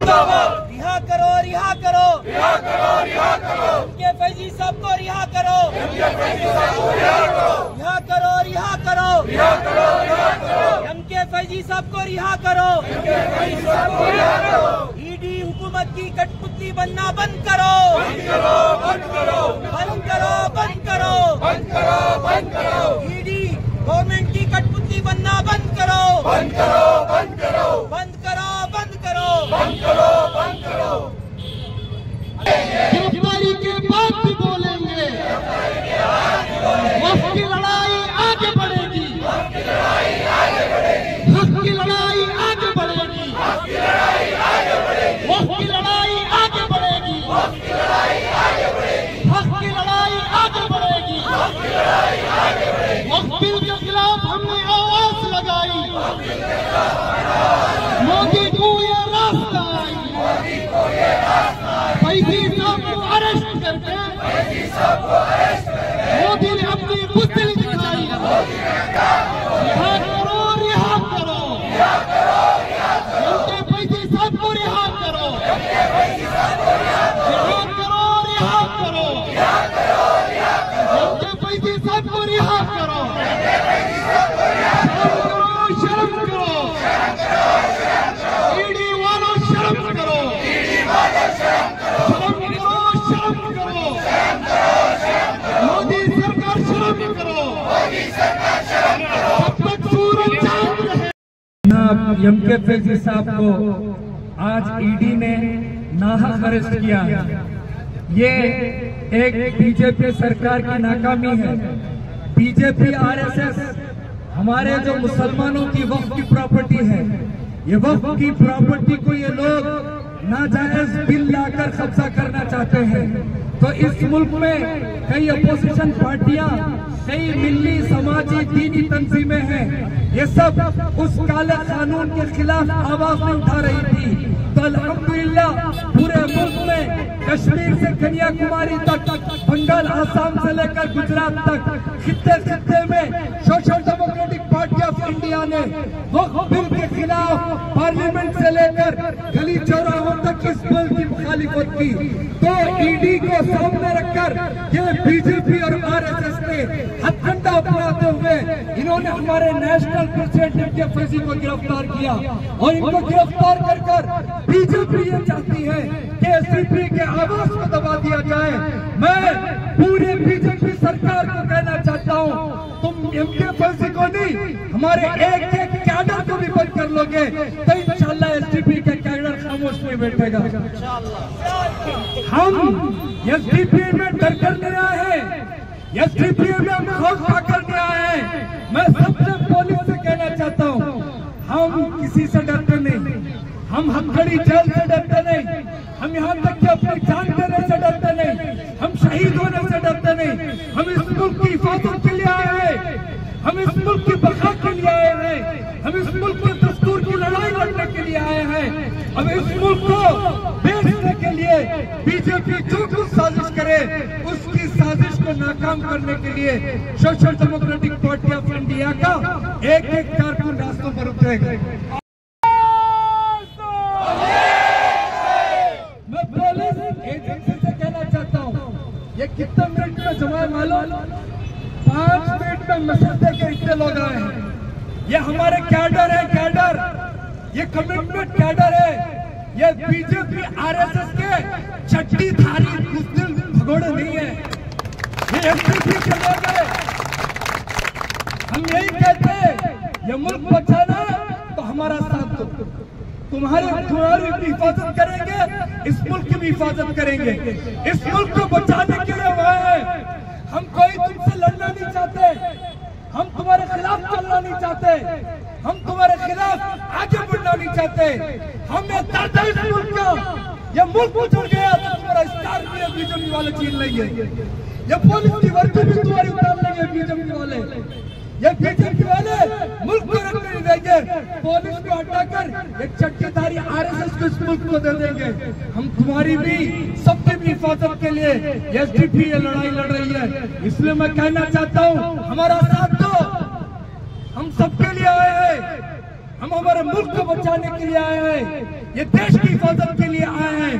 रिहा करो, रिहा करो, रिहा करो, रिहा करो, एमके फैजी साहब को रिहा करो, एमके फैजी साहब को रिहा करो, रिहा करो, रिहा करो, रिहा करो, रिहा करो, एमके फैजी साहब को रिहा करो, एमके फैजी साहब को रिहा करो। ईडी हुकूमत की कठपुतली बनना बंद करो, बंद करो, बंद करो, बंद करो, बंद करो, बंद करो, बंद करो। ईडी गवर्नमेंट की कठपुतली बनना बंद करो, बंद करो, बंद करो, बंद करो, बंद करो, बंद करो, बंद करो। गिरफ्तारी के बाद भी बोलेंगे, वक्त की लड़ाई आगे बढ़ेगी, वक्त की लड़ाई आगे बढ़ेगी, वक्त की लड़ाई आगे बढ़ेगी, वक्त की लड़ाई आगे बढ़ेगी, वक्त की लड़ाई आगे बढ़ेगी, वक्त की लड़ाई आगे बढ़ेगी, वक्त की लड़ाई आगे बढ़ेगी, वक्त की लड़ाई आगे बढ़ेगी। वक्त बिल के खिलाफ हमने आवाज लगाई, मोदी को ये रास्ता आई, मोदी को ये रास्ता आई, फैजी साहब को अरेस्ट करके, फैजी साहब को अरेस्ट करके मोदी ने अपनी बुद्धि दिखाई। रिहा करो, रिहा करो, रिहा करो, रिहा करो, उनके फैजी साहब को रिहा करो, उनके फैजी साहब को रिहा करो, रिहा करो, रिहा करो, रिहा करो, उनके फैजी साहब को रिहा करो, उनके फैजी साहब को रिहा करो। शर्म करो, शर्म करो, शर्म करो, ईडी वालों शर्म करो, ईडी वालों शर्म करो, शर्म करो, शर्म करो, शर्म करो, शर्म करो, मोदी सरकार शर्म करो, मोदी सरकार शर्म करो, अब तक सूरज चांद रहे। जनाब एमके फैजी साहब को आज ईडी ने नाहक अरेस्ट किया। ये एक बीजेपी सरकार की नाकामी है। बीजेपी आरएसएस हमारे जो मुसलमानों की वक्फ की प्रॉपर्टी है, ये वक्फ की प्रॉपर्टी को ये लोग नाजायज बिल लाकर कब्जा करना चाहते हैं। तो इस मुल्क में कई अपोजिशन पार्टियां, कई मिल्ली समाजी दीनी तंजीमें हैं, ये सब उस काले कानून के खिलाफ आवाज नहीं उठा रही थी। तो अल्हम्दुलिल्लाह पूरे मुल्क में कश्मीर से कन्याकुमारी तक, बंगाल आसाम से लेकर गुजरात तक, खित्ते खित्ते में social democratic party of India ने वक्फ बिल के खिलाफ पार्लियामेंट से लेकर गली चौराहों तक इस बिल की मुखालिफत की। तो ईडी को सामने रखकर ये बीजेपी और आरएसएस ने हथकंडा अपनाते हुए इन्होंने हमारे नेशनल प्रेसिडेंट के फैजी को गिरफ्तार किया। और इनको गिरफ्तार कर बीजेपी ये चाहती है कि एसडीपी के आवाज को दबा दिया जाए। मैं पूरे बीजेपी सरकार को कहना चाहता हूँ, तुम एमके फैजी को नहीं, हमारे एक एक कैडर को भी बंद कर लोगे तो इंशाल्लाह एसडीपी का कैडर खामोश नहीं बैठेगा। हम एसडीपी में डर कर नहीं आए हैं, एसडीपी में हम खौफ खाकर नहीं आए हैं। मैं सबसे पुलिस से कहना चाहता हूँ, हम किसी से डरते नहीं, हम हथकड़ी जेल से डरते नहीं, हम यहाँ तक कि अपनी जान देने से डरते नहीं, हम शहीद होने से डरते नहीं। हम इस मुल्क की हिफाजत के लिए आए हैं, हम इस मुल्क की बका के लिए आए हैं, हम इस मुल्क के दस्तूर की लड़ाई लड़ने के लिए आए हैं। अब इस मुल्क को बेचने के लिए बीजेपी जो कुछ साजिश करे, उसकी साजिश को नाकाम करने के लिए social democratic party of India का एक एक कारकुन रास्तों पर उतरेगा। मैं पुलिस एजेंसी से कहना चाहता हूँ, ये कितने मिनट में जमा मालूम, 5 मिनट में मसदे के इतने लोग आए हैं। ये हमारे कैडर है, कैडर, ये कमिटमेंट कैडर है, ये बीजेपी आरएसएस के चट्टीधारी बुज़दिल भगोड़े नहीं है, ये एसडीपी के लोग हैं। हम यही कहते हैं, ये मुल्क बचाना तो हमारा साथ दो, तुम्हारी हिफाजत करेंगे, इस मुल्क की भी हिफाजत करेंगे। इस मुल्क को बचाने के लिए वहाँ है। हम कोई तुमसे लड़ना नहीं चाहते, हम तुम्हारे खिलाफ चलना नहीं चाहते, हम तुम्हारे खिलाफ आगे बढ़ना नहीं चाहते। हमें दर्द है इस मुल्क का, ये मुल्क उजड़ गया तो तुम्हारा स्टार भी बीजेपी वाले छीन लेंगे, ये पुलिस की वर्दी भी तुम्हारी उतार लेंगे बीजेपी वाले, ये बीजेपी वाले मुल्क को रखने नहीं देंगे। पुलिस को हटाकर एक चट्टीधारी आरएसएस को इस मुल्क को दे देंगे। हम तुम्हारी भी, सबकी भी हिफाजत के लिए एसडीपी ये लड़ाई लड़ रही है। इसलिए मैं कहना चाहता हूँ, हमारा साथ दो, हम सबके लिए आए हैं, हम हमारे मुल्क को बचाने के लिए आए हैं, ये देश की हिफाजत के लिए आए हैं।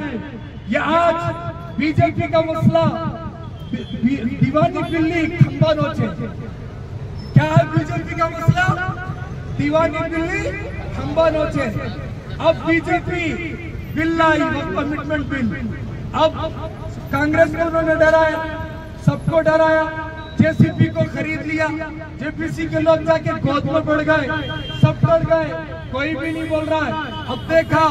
ये आज बीजेपी का मसला दीवानी बिल्ली खंबा नोचे, क्या है बीजेपी का मसला? दीवानी बिल्ली खंबा नोचे। अब बीजेपी बिल लाई, कमिटमेंट बिल। अब कांग्रेस को उन्होंने डराया, सबको डराया, जेसीपी को खरीद लिया, जेपीसी के लोग जाके गोद में बढ़ गए, सब डर गए, कोई भी नहीं बोल रहा है। अब देखा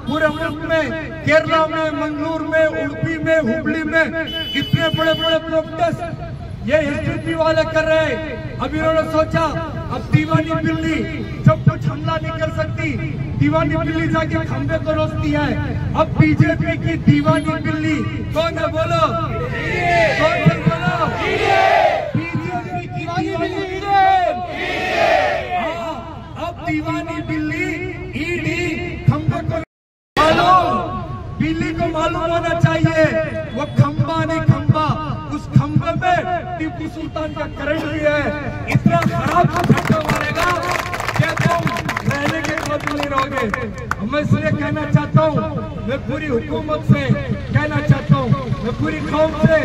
पूरे मुल्क में, केरला में, मंगलूर में, उडुपी में, हुबली में इतने बड़े बड़े प्रोटेस्ट ये एसडीपी वाले कर रहे हैं। अब इन्होंने सोचा अब दीवानी बिल्ली जब कुछ हमला नहीं कर सकती, दीवानी बिल्ली जाके खंबे को रोकती है। अब बीजेपी की दीवानी बिल्ली कौन है बोलो? कौन है बोलो? बीजेपी की दीवानी बिल्ली। अब दीवानी बिल्ली ईडी खंबे को मालूम, बिल्ली को मालूम होना चाहिए वो खंबा नहीं खंबा, उस खंबे में टीपू सुल्तान का करंट भी है। इतना खराब झटका मारेगा कि तुम रहने के काबिल नहीं रहोगे। मैं इसलिए कहना चाहता हूँ, मैं पूरी हुकूमत से कहना चाहता हूँ, मैं पूरी कौम से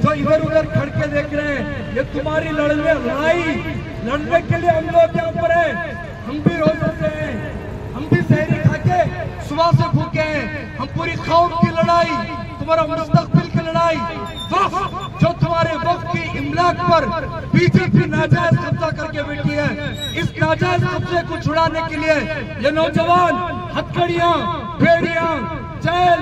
जो इधर उधर खड़ के देख रहे हैं, ये तुम्हारी लड़ने के लिए हम लोग यहाँ पर है। हम भी रोजे से हैं, हम भी सहरी खा के सुबह से भूखे हैं। हम पूरी कौम की लड़ाई, तुम्हारा मुस्तकबिल की लड़ाई, जो तुम्हारे वक्त की इमलाक पर बीजेपी नाजायज कब्जा करके बैठी है, इस नाजायज कब्जे को छुड़ाने के लिए ये नौजवान हथकड़ियां, बेड़ियां, जेल,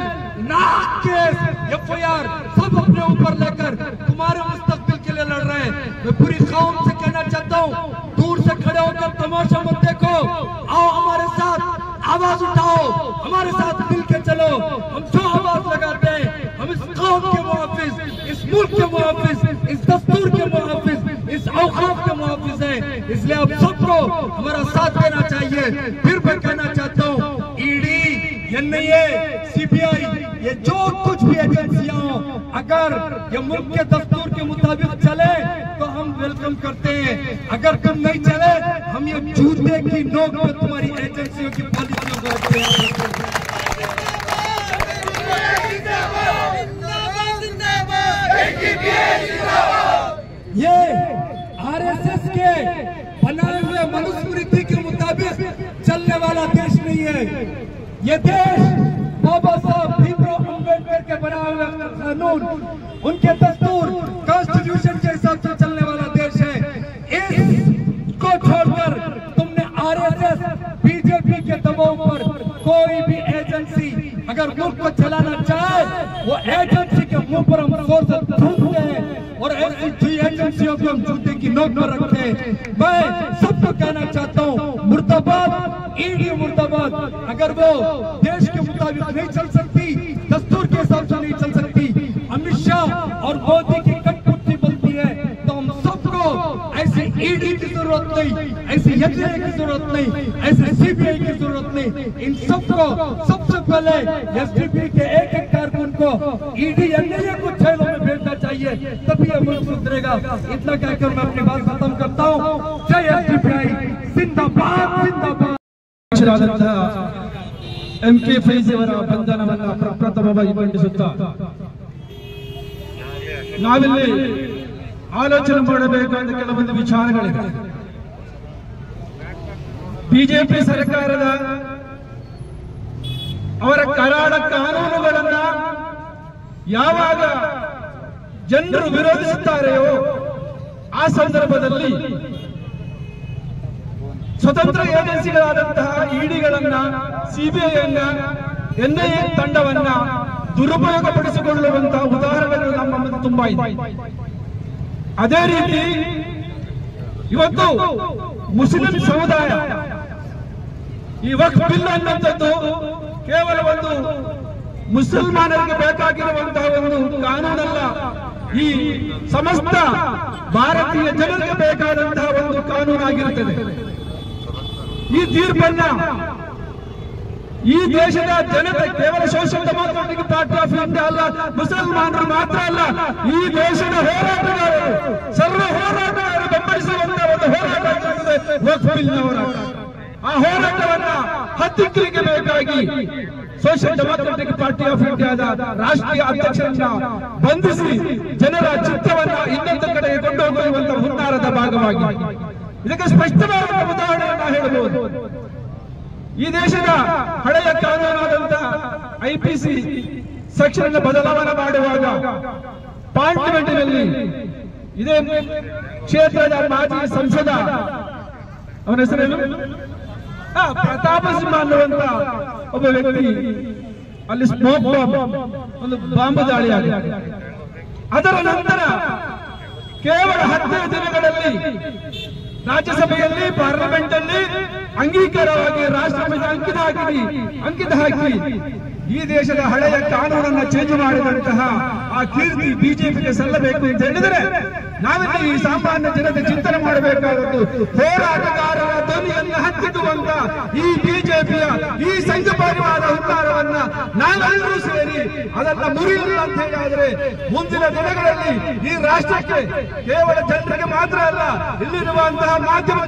नाक केस, FIR सब अपने ऊपर लेकर तुम्हारे मुस्तकबिल के लिए लड़ रहे हैं। मैं पूरी कौम से कहना चाहता हूँ, दूर से खड़े होकर तमाशा मत देखो, आओ हमारे साथ आवाज उठाओ, हमारे साथ मिल के चलो। हम जो आवाज लगाते हैं, हम इस कौम के मुहाफिज, इस मुल्क के मुहाफिज, इस दस्तूर के मुहाफिज, इस औकाफ के मुहाफिज हैं। इसलिए आप सबको हमारा साथ देना चाहिए। फिर मैं कहना चाहता हूँ, ईडी, NIA, CBI, ये जो कुछ भी एजेंसियां हो, अगर ये मुल्क के दस्तूर के मुताबिक चले तो हम वेलकम करते हैं। अगर तुम नहीं चले, हम ये जूते की नोक पे तुम्हारी एजेंसियों की पॉलिसियों को रखते हैं। ये RSS के बनाए हुए मनुस्मृति के मुताबिक चलने वाला देश नहीं है। ये देश बाबा साहब भीमराव अम्बेडकर के बनाए हुए कानून, उनके दस्तूर, कॉन्स्टिट्यूशन के हिसाब से चलने वाला देश है। इसको छोड़कर तुमने RSS, बीजेपी के दबाव पर कोई भी एजेंसी अगर मुल्क को चलाना चाहे, वो एजेंसी के मुंह पर हम जोर से थूकते हैं और ऐसी एजेंसियों को हम जूते की नोक पर रखते हैं। मैं सबको कहना चाहता हूँ, मुर्दाबाद ईडी, मुर्दाबाद। अगर वो देश के मुताबिक नहीं चल सकती, दस्तूर के हिसाब से नहीं चल सकती, अमित शाह और मोदी की कठपुतली बनती है, तो हम सबको ऐसे ईडी की जरूरत नहीं, ऐसे NIA की जरूरत नहीं, ऐसे CBI की जरूरत नहीं। इन सबको सबसे पहले एसडीपी के एक कारकुन को ईडी, NIA को जेलों में भेजना चाहिए, तभी यह मुल्क सुधरेगा। इतना कहकर मैं अपनी बात खत्म करता हूँ। जय SDPI, जिंदाबाद जिंदाबाद। MK ಫೈಜಿಯವರ ಬಂಧನವನ್ನು ಪ್ರಪ್ರಥಮವಾಗಿ ಖಂಡಿಸುತ್ತಾ ನಾವಿಲ್ಲಿ ಆಲೋಚನೆ ಮಾಡಬೇಕಾದ ಕೆಲವೊಂದು ವಿಚಾರಗಳಿವೆ. ಬಿಜೆಪಿ ಸರ್ಕಾರದ ಅವರ ಕರಾಳ ಕಾನೂನುಗಳನ್ನ ಯಾವಾಗ ಜನರು ವಿರೋಧಿಸುತ್ತಾರೆಯೋ ಆ ಸಂದರ್ಭದಲ್ಲಿ ಸ್ವತಂತ್ರ ಏಜೆನ್ಸಿಗಳಾದಂತಹ ಇಡಿಗಳನ್ನ, ಸಿಬಿಐಯನ್ನ, NIA ತಂಡವನ್ನ ದುರುಪಯೋಗಪಡಿಸಿಕೊಳ್ಳುವಂತಹ ಉದಾಹರಣೆಗಳು ನಮ್ಮ ಮುಂದೆ ತುಂಬಾ ಇದೆ. ಅದೇ ರೀತಿ ಇವತ್ತು ಮುಸ್ಲಿಂ ಸಮುದಾಯ ಈ ವಕ್ಫ್ ಬಿಲ್ ಅನ್ನುವಂಥದ್ದು ಕೇವಲ ಒಂದು ಮುಸಲ್ಮಾನರಿಗೆ ಬೇಕಾಗಿರುವಂತಹ ಒಂದು ಕಾನೂನಲ್ಲ, ಈ ಸಮಸ್ತ ಭಾರತೀಯ ಜನರಿಗೆ ಬೇಕಾದಂತಹ ಒಂದು ಕಾನೂನಾಗಿರುತ್ತದೆ. ಈ ತೀರ್ಪನ್ನ ಈ ದೇಶದ ಜನತೆ, ಕೇವಲ social democratic party of India ಅಲ್ಲ, ಮುಸಲ್ಮಾನರು ಮಾತ್ರ ಅಲ್ಲ, ಈ ದೇಶದ ಹೋರಾಟಗಾರರು, ಸರ್ವ ಹೋರಾಟಗಾರರು ಬೆಂಬಲಿಸುವಂತಹ ಒಂದು ಹೋರಾಟ ವಕ್ಫ್ ಬಿಲ್ ಹೋರಾಟ. ಆ ಹೋರಾಟವನ್ನ ಹತ್ತಿಕ್ಕಲಿಕ್ಕೆ ಸೋಷಿಯಲ್ ಡೆಮಾಕ್ರೆಟಿಕ್ ಪಾರ್ಟಿ ಆಫ್ ಇಂಡಿಯಾದ ರಾಷ್ಟ್ರೀಯ ಅಧ್ಯಕ್ಷರನ್ನ ಬಂಧಿಸಿ ಜನರ ಚಿತ್ತವನ್ನ ಇನ್ನೊಂದು ಕಡೆಗೆ ಕೊಂಡೊಯ್ಯುವಂತ ಹುನ್ನಾರದ ಭಾಗವಾಗಿ ಇದಕ್ಕೆ ಸ್ಪಷ್ಟವಾದ ಉದಾಹರಣೆಯನ್ನ ಹೇಳಬಹುದು. ಈ ದೇಶದ ಹಳೆಯ ಕಾನೂನಾದಂತ IPC ಸೆಕ್ಷನ್ ಬದಲಾವಣೆ ಮಾಡುವಾಗ ಪಾರ್ಲಿಮೆಂಟಿನಲ್ಲಿ ಇದೇ ಕ್ಷೇತ್ರದ ಮಾಜಿ ಸಂಸದ ಅವನ ಹೆಸರೇನು ಪ್ರತಾಪ ಸಿಂಹ ಅನ್ನುವಂತ ಒಬ್ಬ ವ್ಯಕ್ತಿ ಅಲ್ಲಿ ಸ್ಮೋಕ್ ಬಾಂಬ್ ಒಂದು ಬಾಂಬ್ ದಾಳಿಯಾಗಿದೆ. ಅದರ ನಂತರ ಕೇವಲ 15 ದಿನಗಳಲ್ಲಿ ರಾಜ್ಯಸಭೆಯಲ್ಲಿ ಪಾರ್ಲಿಮೆಂಟ್ ಅಲ್ಲಿ ಅಂಗೀಕಾರವಾಗಿ ರಾಷ್ಟ್ರಪತಿ ಅಂಕಿತ ಹಾಕಿ ಈ ದೇಶದ ಹಳೆಯ ಕಾನೂನನ್ನ ಚೇಂಜ್ ಮಾಡಿದಂತಹ ಆ ಕೀರ್ತಿ ಬಿಜೆಪಿಗೆ ಸಲ್ಲಬೇಕು ಅಂತ ಹೇಳಿದರೆ ನಾವೆಲ್ಲ ಈ ಸಾಮಾನ್ಯ ಜನತೆ ಚಿಂತನೆ ಮಾಡಬೇಕಾದದ್ದು ಹೋರಾಟಗಾರರ ಧ್ವನಿಯನ್ನು ಹತ್ತಿಕ್ಕುವಂತ ಈ ಬಿಜೆಪಿಯ ಈ ಸಂಘ ಪರಿವಾರ ಹುನ್ನಾರವನ್ನ ನಾವೆಲ್ಲರೂ ಸೇರಿ ಅದನ್ನ ಮುರಿಯಲ್ಲ ಅಂತ ಹೇಳಿದ್ರೆ ಮುಂದಿನ ದಿನಗಳಲ್ಲಿ ಈ ರಾಷ್ಟ್ರಕ್ಕೆ ಕೇವಲ ಜನರಿಗೆ ಮಾತ್ರ ಅಲ್ಲ, ಇಲ್ಲಿರುವಂತಹ ಮಾಧ್ಯಮ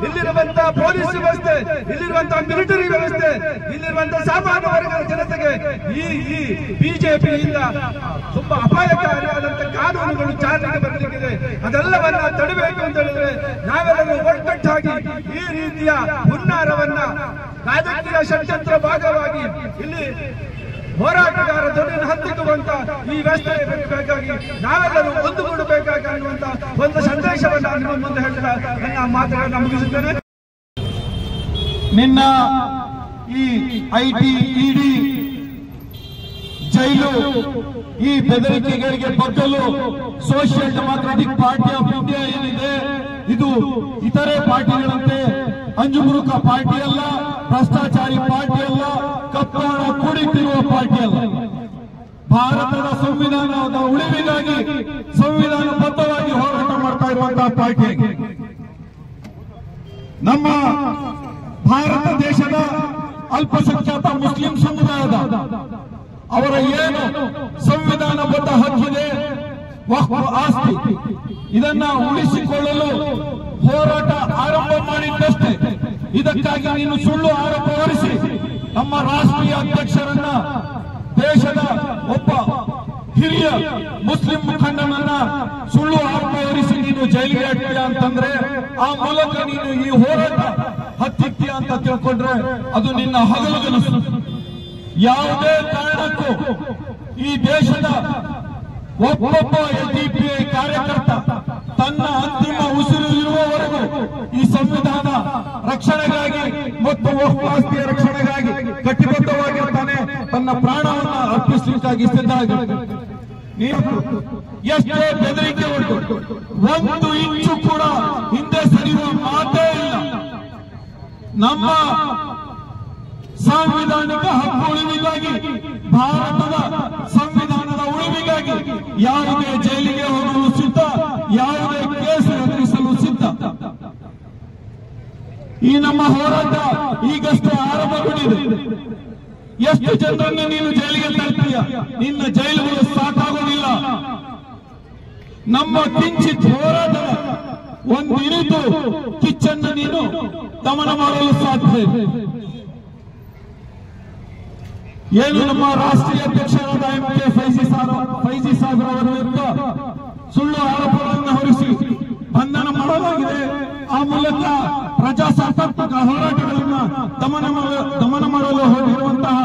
ಇಲ್ಲಿರುವಂತಹ ಪೊಲೀಸ್ ವ್ಯವಸ್ಥೆ, ಇಲ್ಲಿರುವಂತಹ ಮಿಲಿಟರಿ ವ್ಯವಸ್ಥೆ, ಇಲ್ಲಿರುವಂತಹ ಸಾಮಾನ್ಯ ವರ್ಗದ ಜನತೆಗೆ ಈ ಬಿಜೆಪಿಯಿಂದ ತುಂಬಾ ಅಪಾಯಕಾರಿಯಾದಂತಹ ಕಾನೂನುಗಳು ಜಾರಿಗೆ ಬರಲಿಕ್ಕಿದೆ. ಅದೆಲ್ಲವನ್ನ ತಡೆಯಬೇಕು ಅಂತ ಹೇಳಿದ್ರೆ ನಾವೆಲ್ಲರೂ ಒಟ್ಟೊಟ್ಟಾಗಿ ಈ ರೀತಿಯ ಹುನ್ನಾರವನ್ನ ರಾಜಕೀಯ ಷಡ್ಯಂತ್ರ ಭಾಗವಾಗಿ ಇಲ್ಲಿ ಹೋರಾಟಗಾರ ಧ್ವನಿಯನ್ನು ಹತ್ತಿಕ್ಕುವಂತ ಈ ವ್ಯವಸ್ಥೆ ಬೇಕಾಗಿ ನಾವೆಲ್ಲರೂ ಒಂದುಗೂಡಬೇಕಾಗಿ ಅನ್ನುವಂತ ಒಂದು ಸಂದೇಶವನ್ನು ನಿಮ್ಮ ಮುಂದೆ ಹೇಳ್ತಾ ನನ್ನ ಮಾತುಗಳನ್ನು ಮುಗಿಸುತ್ತೇನೆ. ನಿನ್ನ ಈ IT ED ಜೈಲು ಈ ಬೆದರಿಕೆಗಳಿಗೆ ಬಗ್ಗಲು social democratic party of India ಏನಿದೆ ಇದು ಇತರೆ ಪಾರ್ಟಿಗಳಂತೆ ಅಂಜುಮುರುಕ ಪಾರ್ಟಿ ಅಲ್ಲ, ಭ್ರಷ್ಟಾಚಾರಿ ಪಾರ್ಟಿ ಅಲ್ಲ, ಕಪ್ಪಣ ಕುಡಿತಿರುವ ಪಾರ್ಟಿ ಅಲ್ಲ. ಭಾರತದ ಸಂವಿಧಾನದ ಉಳಿವಿಗಾಗಿ ಸಂವಿಧಾನಬದ್ಧವಾಗಿ ಹೋರಾಟ ಮಾಡ್ತಾ ಇರುವಂತಹ ಪಾರ್ಟಿ. ನಮ್ಮ ಭಾರತ ದೇಶದ ಅಲ್ಪಸಂಖ್ಯಾತ ಮುಸ್ಲಿಂ ಸಮುದಾಯದ ಅವರ ಏನು ಸಂವಿಧಾನಬದ್ಧ ಹಕ್ಕಿದೆ, ವಕ್ಫ್ ಆಸ್ತಿ, ಇದನ್ನ ಉಳಿಸಿಕೊಳ್ಳಲು ಹೋರಾಟ ಆರಂಭ ಮಾಡಿದ್ದಷ್ಟೇ. ಇದಕ್ಕಾಗಿ ನೀನು ಸುಳ್ಳು ಆರೋಪ ಹೊರಿಸಿ ನಮ್ಮ ರಾಷ್ಟ್ರೀಯ ಅಧ್ಯಕ್ಷರನ್ನ, ದೇಶದ ಒಬ್ಬ ಹಿರಿಯ ಮುಸ್ಲಿಂ ಮುಖಂಡನನ್ನ ಸುಳ್ಳು ಆರೋಪ ಹೊರಿಸಿ ನೀನು ಜೈಲಿಗೆ ಹಾಕ್ತೀಯ ಅಂತಂದ್ರೆ ಆ ಮೂಲಕ ನೀನು ಈ ಹೋರಾಟ ಹತ್ತಿಕ್ತೀಯ ಅಂತ ತಿಳ್ಕೊಂಡ್ರೆ ಅದು ನಿನ್ನ ಹಗಲುಗನಸು. ಯಾವುದೇ ಕಾರಣಕ್ಕೂ ಈ ದೇಶದ ಒಬ್ಬೊಬ್ಬ LDPI ಕಾರ್ಯಕರ್ತ ತನ್ನ ಅಂತಿಮ ಉಸಿರು ಇರುವವರೆಗೂ ಈ ಸಂವಿಧಾನ ರಕ್ಷಣೆಗಾಗಿ ಮತ್ತು ವಕ್ಫ್ ಆಸ್ತಿಯ ರಕ್ಷಣೆಗಾಗಿ ಕಟಿಬದ್ಧವಾಗಿರ್ತಾನೆ, ತನ್ನ ಪ್ರಾಣವನ್ನು ಅರ್ಪಿಸಲಿಕ್ಕಾಗಿ ಸಿದ್ಧರಾಗಿರ್ತಾನೆ. ನೀವು ಎಷ್ಟೇ ಬೆದರಿಕೆ ಉಂಟು, 1 ಇಂಚು ಕೂಡ ಹಿಂದೆ ಸರಿಯುವ ಮಾತೇ ಇಲ್ಲ. ನಮ್ಮ ಸಾಂವಿಧಾನಿಕ ಹಕ್ಕು ಉಳಿವಿಗಾಗಿ, ಭಾರತದ ಸಂವಿಧಾನದ ಉಳಿವಿಗಾಗಿ ಯಾವುದೇ ಜೈಲಿಗೆ ಹೋಗಲು ಸಿದ್ಧ, ಯಾವುದೇ ಕೇಸ್ ಎದುರಿಸಲು ಸಿದ್ಧ. ಈ ನಮ್ಮ ಹೋರಾಟ ಈಗಷ್ಟೇ ಆರಂಭಗೊಂಡಿದೆ. ಎಷ್ಟು ಜನರನ್ನು ನೀನು ಜೈಲಿಗೆ ತಳ್ತೀಯ? ನಿನ್ನ ಜೈಲುಗಳು ಸಾಕಾಗುವುದಿಲ್ಲ. ನಮ್ಮ ಕಿಂಚಿತ್ ಹೋರಾಟದ ಒಂದಿರಿದು ಕಿಚ್ಚನ್ನು ನೀನು ದಮನ ಮಾಡಲು ಸಾಧ್ಯ. ಏನು ನಮ್ಮ ರಾಷ್ಟ್ರೀಯ ಅಧ್ಯಕ್ಷರಾದ MK ಫೈಜಿ ಸಾಹೇಬ್ ಅವರ ವಿರುದ್ಧ ಸುಳ್ಳು ಆರೋಪಗಳನ್ನು ಹೊರಿಸಿ ಬಂಧನ ಮಾಡಲಾಗಿದೆ. ಆ ಮೂಲಕ ಪ್ರಜಾಸತ್ತಾತ್ಮಕ ಹೋರಾಟಗಳನ್ನು ದಮನ ಮಾಡಲು ಹೋಗಿರುವಂತಹ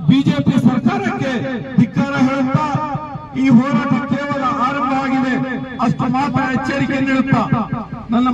ಬಿಜೆಪಿ ಸರ್ಕಾರಕ್ಕೆ ಧಿಕ್ಕಾರ ಹೇಳುತ್ತಾ ಈ ಹೋರಾಟ ಕೇವಲ ಆರಂಭವಾಗಿದೆ ಅಷ್ಟು ಮಾತ್ರ ಎಚ್ಚರಿಕೆ ನೀಡುತ್ತಾ ನನ್ನ